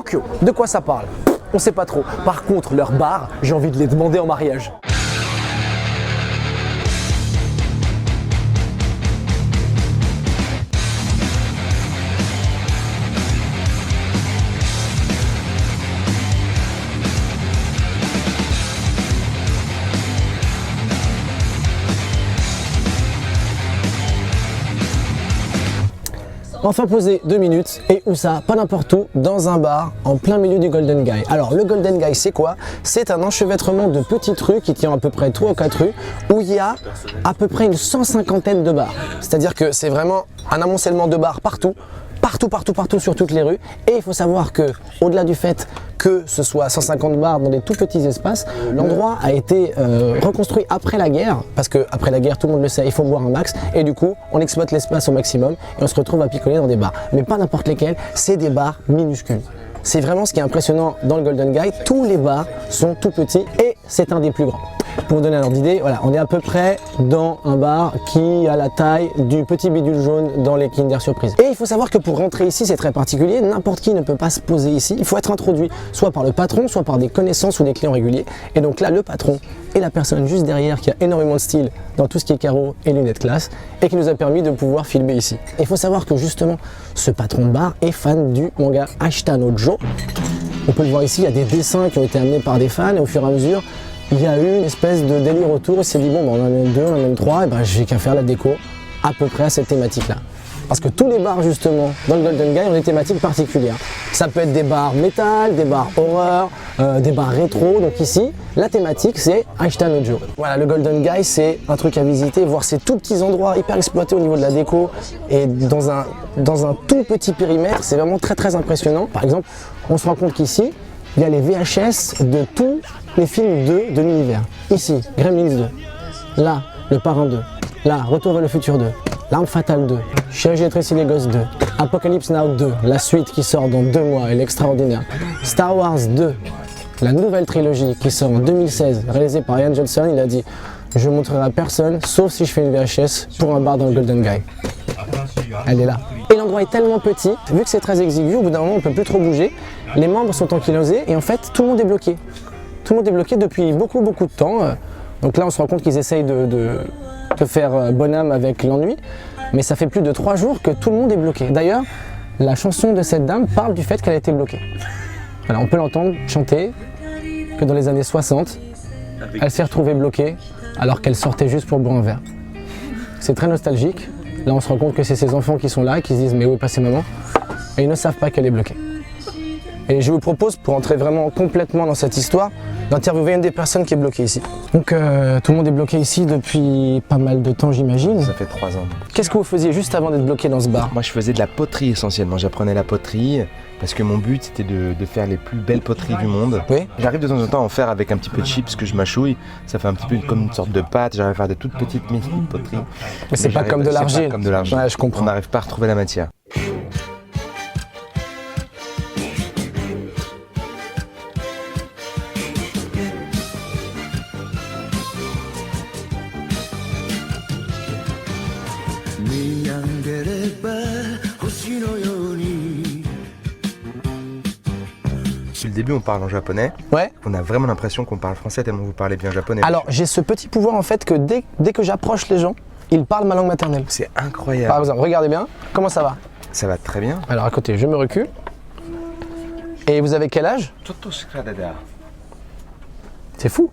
Tokyo, de quoi ça parle? On sait pas trop. Par contre, leurs bars, j'ai envie de les demander en mariage. Enfin posé 2 minutes, et où ça? Pas n'importe où, dans un bar, en plein milieu du Golden Guy. Alors le Golden Guy c'est quoi? C'est un enchevêtrement de petites rues qui tient à peu près 3 ou 4 rues, où il y a à peu près une 150aine de bars. C'est-à-dire que c'est vraiment un amoncellement de bars partout sur toutes les rues. Et il faut savoir que, au-delà du fait que ce soit 150 bars dans des tout petits espaces, l'endroit a été reconstruit après la guerre, parce qu'après la guerre, tout le monde le sait, il faut boire un max, et du coup, on exploite l'espace au maximum, et on se retrouve à picoler dans des bars. Mais pas n'importe lesquels, c'est des bars minuscules. C'est vraiment ce qui est impressionnant dans le Golden Guy, tous les bars sont tout petits, et c'est un des plus grands. Pour vous donner un ordre d'idée, voilà, on est à peu près dans un bar qui a la taille du petit bidule jaune dans les Kinder Surprise. Et il faut savoir que pour rentrer ici, c'est très particulier, n'importe qui ne peut pas se poser ici, il faut être introduit soit par le patron, soit par des connaissances ou des clients réguliers. Et donc là, le patron est la personne juste derrière qui a énormément de style dans tout ce qui est carreaux et lunettes classe et qui nous a permis de pouvoir filmer ici. Et il faut savoir que justement, ce patron de bar est fan du manga Ashita no Joe. On peut le voir ici, il y a des dessins qui ont été amenés par des fans et au fur et à mesure, il y a eu une espèce de délire autour, il s'est dit bon, on en a même 2, on en a même 3, et ben j'ai qu'à faire la déco à peu près à cette thématique-là. Parce que tous les bars justement dans le Golden Guy ont des thématiques particulières. Ça peut être des bars métal, des bars horreur, des bars rétro. Donc ici, la thématique c'est Ashita no Joe. Voilà, le Golden Guy c'est un truc à visiter, voir ces tout petits endroits hyper exploités au niveau de la déco et dans un tout petit périmètre, c'est vraiment très impressionnant. Par exemple, on se rend compte qu'ici, il y a les VHS de tous les films 2 de l'univers. Ici, Gremlins 2. Là, Le Parrain 2. Là, Retour vers le futur 2. L'Arme fatale 2. Chirurgie et Tracy les Gosses 2. Apocalypse Now 2. La suite qui sort dans 2 mois et l'extraordinaire. Star Wars 2. La nouvelle trilogie qui sort en 2016, réalisée par Rian Johnson. Il a dit « Je montrerai à personne, sauf si je fais une VHS pour un bar dans le Golden Guy. » Elle est là. Et l'endroit est tellement petit, vu que c'est très exigu, au bout d'un moment on ne peut plus trop bouger. Les membres sont ankylosés et en fait tout le monde est bloqué. Tout le monde est bloqué depuis beaucoup de temps. Donc là on se rend compte qu'ils essayent de faire bonne âme avec l'ennui. Mais ça fait plus de 3 jours que tout le monde est bloqué. D'ailleurs, la chanson de cette dame parle du fait qu'elle a été bloquée. Voilà, on peut l'entendre chanter que dans les années 60, elle s'est retrouvée bloquée alors qu'elle sortait juste pour boire un verre. C'est très nostalgique. Là on se rend compte que c'est ces enfants qui sont là et qui se disent mais où est passée maman? Et ils ne savent pas qu'elle est bloquée. Et je vous propose, pour entrer vraiment complètement dans cette histoire, d'interviewer une des personnes qui est bloquée ici. Donc tout le monde est bloqué ici depuis pas mal de temps j'imagine. Ça fait 3 ans. Qu'est-ce que vous faisiez juste avant d'être bloqué dans ce bar? Moi je faisais de la poterie essentiellement, j'apprenais la poterie parce que mon but c'était de faire les plus belles poteries du monde. Oui. J'arrive de temps en temps à en faire avec un petit peu de chips que je mâchouille, ça fait un petit peu comme une sorte de pâte, j'arrive à faire de toutes petites mini poteries. Mais c'est pas comme de l'argile. C'est pas comme de l'argile. Ouais, je comprends. On n'arrive pas à retrouver la matière. Depuis le début on parle en japonais, Ouais. on a vraiment l'impression qu'on parle français tellement vous parlez bien japonais. Alors j'ai ce petit pouvoir en fait que dès que j'approche les gens, ils parlent ma langue maternelle. C'est incroyable. Par exemple, regardez bien, comment ça va? Ça va très bien. Alors à côté, je me recule. Et vous avez quel âge? C'est fou.